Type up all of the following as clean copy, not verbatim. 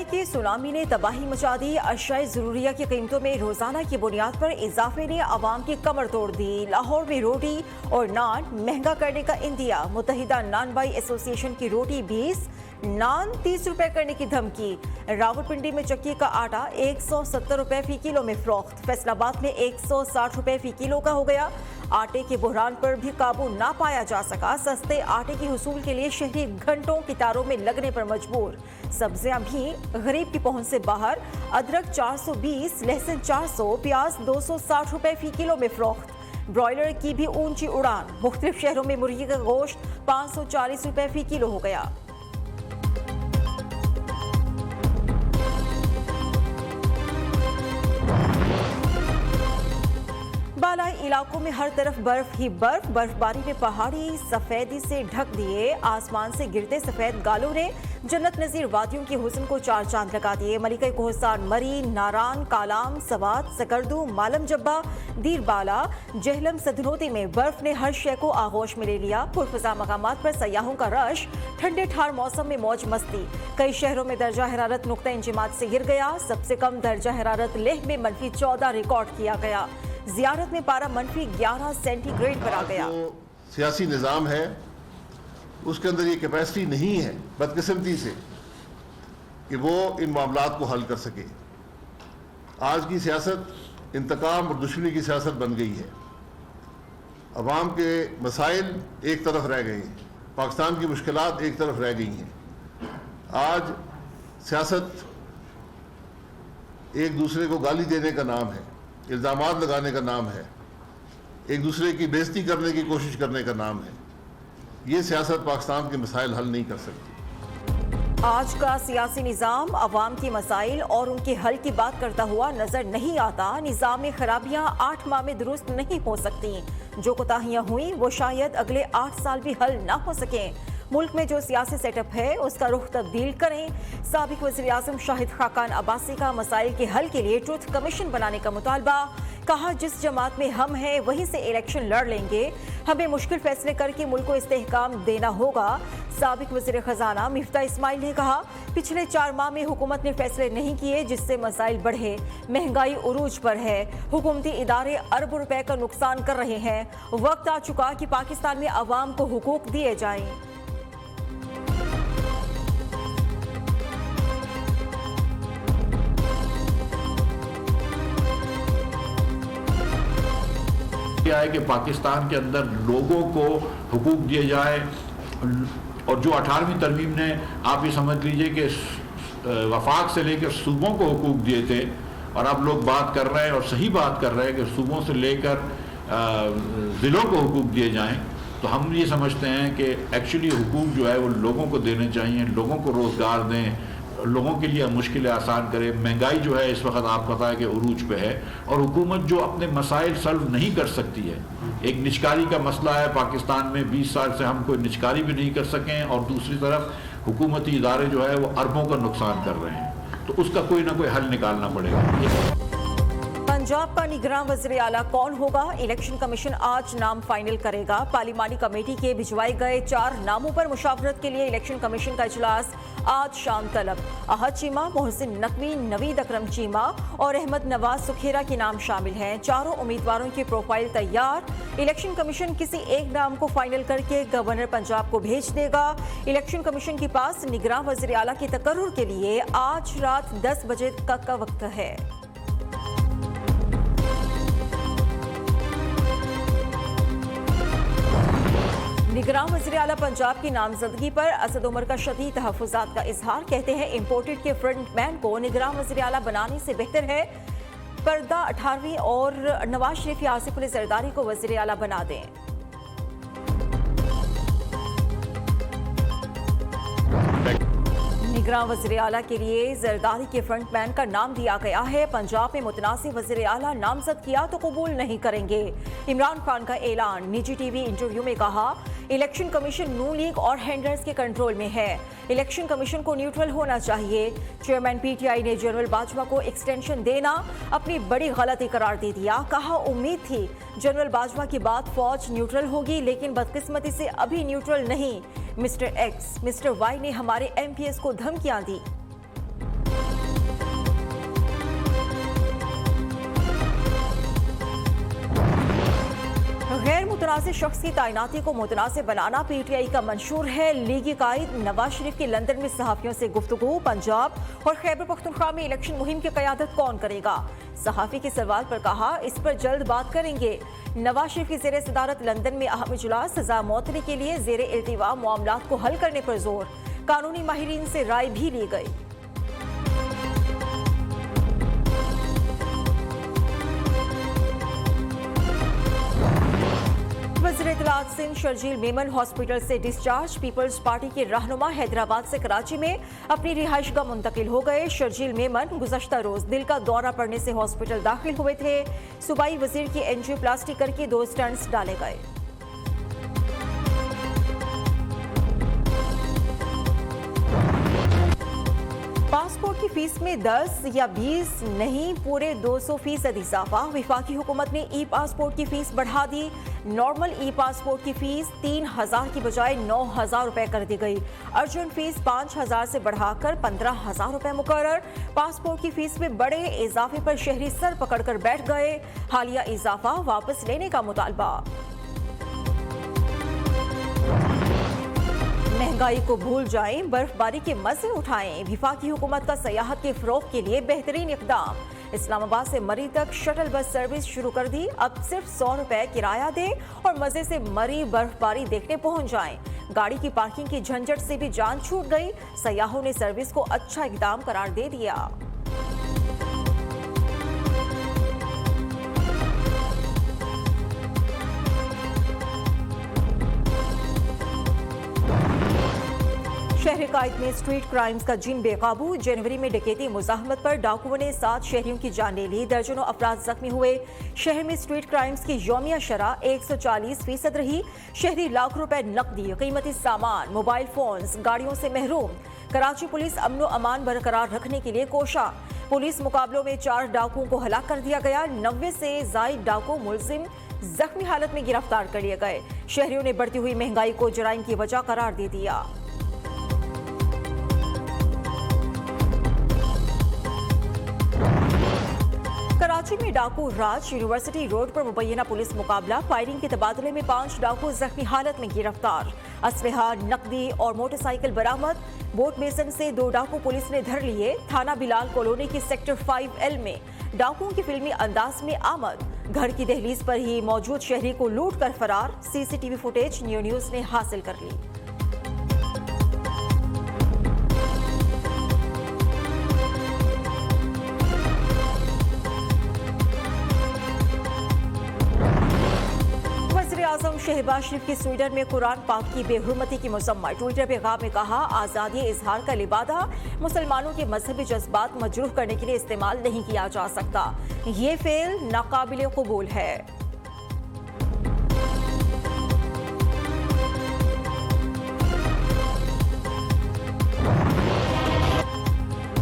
की सुनामी ने तबाही मचा दी। अशियाए ज़रूरिया की कीमतों में रोजाना की बुनियाद पर इजाफे ने आवाम की कमर तोड़ दी। लाहौर में रोटी और नान महंगा करने का इंदिया। मुत्तहिदा नान बाई एसोसिएशन की रोटी 20, नान 30 रुपए करने की धमकी। रावलपिंडी में चक्की का आटा 170 रुपए फी किलो में फरोख्त। फैसलाबाद में 160 रुपए फी किलो का हो गया। आटे के बुहरान पर भी काबू ना पाया जा सका। सस्ते आटे की हुसूल के लिए शहरी घंटों कतारों में लगने पर मजबूर। सब्जियां भी गरीब की पहुंच से बाहर। अदरक 420, लहसुन 400, प्याज 260 रुपए फी किलो में फरोख्त। ब्रॉयलर की भी ऊंची उड़ान। मुख्तलिफ शहरों में मुर्गी का गोश्त 540 रुपए फी किलो हो गया। बालाई इलाकों में हर तरफ बर्फ ही बर्फ। बर्फबारी में पहाड़ी सफेदी से ढक दिए। आसमान से गिरते सफेद गालों ने जन्नत नजीर वादियों की हुस्न को चार चांद लगा दिए। मलिका कोहस्तान, मरी, नारान, कालाम, सवात, सकरदू, मालम जब्बा, दीरबाला, जहलम, सदनोती में बर्फ ने हर शय को आगोश में ले लिया। पुरफजा मकामात पर सयाहों का रश। ठंडे ठार मौसम में मौज मस्ती। कई शहरों में दर्जा हरारत नुक्ता इंजमात से गिर गया। सबसे कम दर्जा हरारत लेह में -14 रिकॉर्ड किया गया। जियारत में पारा -11 सेंटीग्रेड पर आ गया। सियासी निज़ाम है उसके अंदर ये कैपेसिटी नहीं है बदकिस्मती से कि वो इन मामलात को हल कर सके। आज की सियासत इंतकाम और दुश्मनी की सियासत बन गई है। अवाम के मसाइल एक तरफ रह गए हैं, पाकिस्तान की मुश्किलात एक तरफ रह गई हैं। आज सियासत एक दूसरे को गाली देने का नाम है, इल्ज़ामात लगाने का नाम है, एक दूसरे की बेइज्जती करने की कोशिश करने का नाम है। ये सियासत पाकिस्तान के मसाइल हल नहीं कर सकती। आज का सियासी निज़ाम अवाम के मसाइल और उनके हल की बात करता हुआ नजर नहीं आता। निज़ाम में खराबियां 8 माह में दुरुस्त नहीं हो सकती। जो कोताहियां हुई वो शायद अगले 8 साल भी हल ना हो सकें। मुल्क में जो सियासी सेटअप है उसका रुख तब्दील करें। साबिक वज़ीर आज़म शाहिद खाकान अब्बासी का मसाइल के हल के लिए ट्रुथ कमीशन बनाने का मुतालबा। कहा जिस जमात में हम हैं वहीं से इलेक्शन लड़ लेंगे। हमें मुश्किल फैसले करके मुल्क को इस्तेहकाम देना होगा। साबिक वज़ीर खजाना मिफ्ता इस्माइल ने कहा पिछले 4 माह में हुकूमत ने फैसले नहीं किए जिससे मसाइल बढ़े। महंगाई उरूज पर है। हुकूमती इदारे अरबों रुपए का नुकसान कर रहे हैं। वक्त आ चुका कि पाकिस्तान में अवाम को हुकूक दिए जाएं। है कि पाकिस्तान के अंदर लोगों को हुकूक दिए जाए। और जो 18वीं तरमीम ने आप ये समझ लीजिए कि वफाक से लेकर सूबों को हुकूक दिए थे, और अब लोग बात कर रहे हैं और सही बात कर रहे हैं कि सूबों से लेकर ज़िलों को हुकूक दिए जाएं। तो हम ये समझते हैं कि एक्चुअली हुकूक जो है वो लोगों को देने चाहिए, लोगों को रोज़गार दें, लोगों के लिए मुश्किलें आसान करें। महंगाई जो है इस वक्त आपको पता है कि उरूज पे है, और हुकूमत जो अपने मसाइल सॉल्व नहीं कर सकती है। एक निचकारी का मसला है पाकिस्तान में, 20 साल से हम कोई निचकारी भी नहीं कर सकें, और दूसरी तरफ हुकूमती इदारे जो है वो अरबों का नुकसान कर रहे हैं। तो उसका कोई ना कोई हल निकालना पड़ेगा। पंजाब का निगरान वज़ीर आला कौन होगा? इलेक्शन कमीशन आज नाम फाइनल करेगा। पार्लिमानी कमेटी के भिजवाए गए 4 नामों पर मुशावरत के लिए इलेक्शन कमीशन का इजलास आज शाम तलब। अहद चीमा, मोहसिन नकवी, नवीद अकरम चीमा और अहमद नवाज सुखेरा के नाम शामिल हैं। चारों उम्मीदवारों की प्रोफाइल तैयार। इलेक्शन कमीशन किसी एक नाम को फाइनल करके गवर्नर पंजाब को भेज देगा। इलेक्शन कमीशन के पास निगरान वज़ीर आला के तकर्रुर के लिए आज रात 10 बजे तक का वक्त है। निगरान वज़ीर आला पंजाब की नामजदगी पर असद उमर का शदीद तहफ़्फ़ुज़ात का इजहार। कहते हैं इम्पोर्टेड के फ्रंट मैन को निगरान वज़ीर आला बनाने से बेहतर है पर्दा 18वीं और नवाज शरीफ या आसिफ अली ज़रदारी को वज़ीर आला बना दें। निगरान वज़ीर आला के लिए ज़रदारी के फ्रंट मैन का नाम दिया गया है। पंजाब में मुतनासिब वज़ीर आला नामजद किया तो कबूल नहीं करेंगे। इमरान खान का ऐलान। निजी टीवी इंटरव्यू में कहा इलेक्शन कमीशन नून लीग और हैंडलर्स के कंट्रोल में है। इलेक्शन कमीशन को न्यूट्रल होना चाहिए। चेयरमैन पीटीआई ने जनरल बाजवा को एक्सटेंशन देना अपनी बड़ी गलती करार दे दिया। कहा उम्मीद थी जनरल बाजवा की बात फौज न्यूट्रल होगी, लेकिन बदकिस्मती से अभी न्यूट्रल नहीं। मिस्टर एक्स, मिस्टर वाई ने हमारे एमपीएस को धमकियां दी। मुतनाज़िर शख्स की तैनाती को मुतनाज़िर बनाना PTI का मंशूर है। लीगी कायद नवाज शरीफ की लंदन में सहाफ़ियों से गुफ्तगू। पंजाब और खैबर पख्तूनख्वा में इलेक्शन मुहिम की क़यादत कौन करेगा? सहाफ़ी के सवाल पर कहा, इस पर जल्द बात करेंगे। नवाज शरीफ की ज़ेर सदारत लंदन में अहम इजलास। सजा मौतनी के लिए ज़ेर इल्तिवा मामलात को हल करने पर जोर। कानूनी माहिरीन से राय भी ली गई। वज़ीर इत्तलात सिंध शर्जील मेमन हॉस्पिटल से डिस्चार्ज। पीपल्स पार्टी के रहनुमा हैदराबाद से कराची में अपनी रिहाइशगाह मुंतकिल हो गए। शर्जील मेमन गुज़श्ता रोज दिल का दौरा पड़ने से हॉस्पिटल दाखिल हुए थे। सूबाई वजीर की एंजियोप्लास्टी करके 2 स्टंट्स डाले गए। पासपोर्ट की फीस में 10 या 20 नहीं पूरे 200% इजाफा। वफाकी हुकूमत ने ई पासपोर्ट की फीस बढ़ा दी। नॉर्मल ई पासपोर्ट की फीस 3,000 की बजाय 9,000 रुपए कर दी गई। अर्जेंट फीस 5,000 से बढ़ाकर 15,000 रुपए मुकर्रर। पासपोर्ट की फीस में बड़े इजाफे पर शहरी सर पकड़कर बैठ गए। हालिया इजाफा वापस लेने का मुतालबा। महंगाई को भूल जाएं, बर्फबारी के मजे उठाएं। वफाकी हुकूमत का सयाहत के फरोग के लिए बेहतरीन इक़दाम। इस्लामाबाद से मरी तक शटल बस सर्विस शुरू कर दी। अब सिर्फ 100 रुपए किराया दें और मजे से मरी बर्फबारी देखने पहुंच जाएं। गाड़ी की पार्किंग की झंझट से भी जान छूट गई। सयाहों ने सर्विस को अच्छा इक़दाम करार दे दिया। शहर कायद में स्ट्रीट क्राइम्स का जिन बेकाबू। जनवरी में डकैती मुजाहमत पर डाकुओं ने 7 शहरियों की जान ले ली। दर्जनों अफराद जख्मी हुए। शहर में स्ट्रीट क्राइम्स की यौमिया शरह 140% रही। शहरी लाख रुपए नकदी, कीमती सामान, मोबाइल फोन्स, गाड़ियों से महरूम। कराची पुलिस अमन व अमान बरकरार रखने के लिए कोशा। पुलिस मुकाबलों में 4 डाकुओं को हलाक कर दिया गया। 90 से जायद डाकू मुलजिम जख्मी हालत में गिरफ्तार कर लिए गए। शहरियों ने बढ़ती हुई महंगाई को जराइम की वजह करार दे दिया। कराची में डाकू राज। यूनिवर्सिटी रोड पर मुबैना पुलिस मुकाबला। फायरिंग के तबादले में 5 डाकू जख्मी हालत में गिरफ्तार। असलहा, नकदी और मोटरसाइकिल बरामद। बोट मेसन से 2 डाकू पुलिस ने धर लिए। थाना बिलाल कॉलोनी की सेक्टर 5L में डाकुओं की फिल्मी अंदाज में आमद। घर की दहलीज पर ही मौजूद शहरी को लूट कर फरार। CCTV फुटेज न्यूज़ ने हासिल कर ली। आज़म शहबाज शरीफ की स्वीडन में कुरान पाक की बेहुरमती की मजम्मत। ट्विटर पैगाम में कहा, आज़ादी इजहार का लिबादा मुसलमानों के मजहबी जज्बात मजरूह करने के लिए इस्तेमाल नहीं किया जा सकता। ये फेल नाकाबिल कबूल है।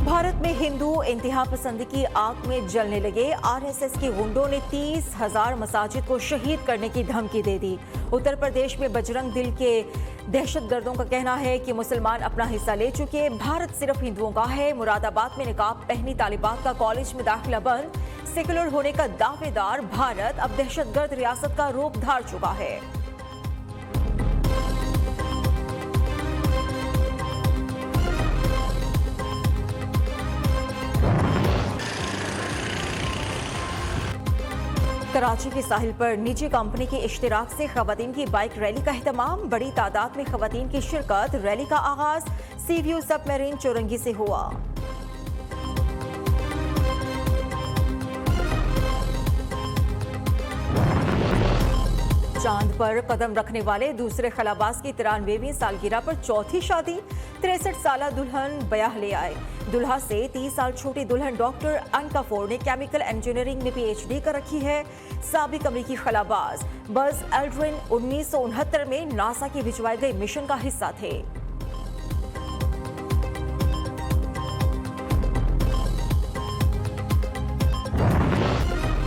भारत में हिंदू इंतहा पसंदी की आग में जलने लगे। RSS के गुंडों ने 30,000 मसाजिद को शहीद करने की धमकी दे दी। उत्तर प्रदेश में बजरंग दल के दहशतगर्दों का कहना है कि मुसलमान अपना हिस्सा ले चुके। भारत सिर्फ हिंदुओं का है। मुरादाबाद में निकाब पहनी तालिबात का कॉलेज में दाखिला बंद। सेकुलर होने का दावेदार भारत अब दहशतगर्द रियासत का रूप धार चुका है। कराची के साहिल पर निजी कंपनी के इश्तिराक से खवातीन की बाइक रैली का एहतमाम। बड़ी तादाद में खवातीन की शिरकत। रैली का आगाज सी व्यू सबमरीन चौरंगी से हुआ। चांद पर कदम रखने वाले दूसरे खलाबाज की 93वीं सालगिरह पर चौथी शादी। 63 साला दुल्हन ब्याह ले आए। दुल्हा से 30 साल छोटी दुल्हन डॉक्टर अनका फोर्ड ने केमिकल इंजीनियरिंग में PhD कर रखी है। साबिक अमरीकी खलाबाज बज एल्ड्रिन 1969 में नासा की भिजवाई गई मिशन का हिस्सा थे।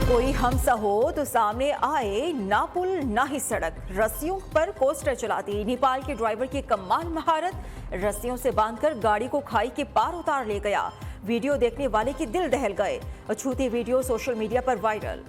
कोई हमसा हो तो सामने आए, ना पुल ना ही सड़क। रस्सियों पर कोस्टर चलाती नेपाल के ड्राइवर की कमाल महारत। रस्सियों से बांधकर गाड़ी को खाई के पार उतार ले गया। वीडियो देखने वाले के दिल दहल गए। अछूती वीडियो सोशल मीडिया पर वायरल।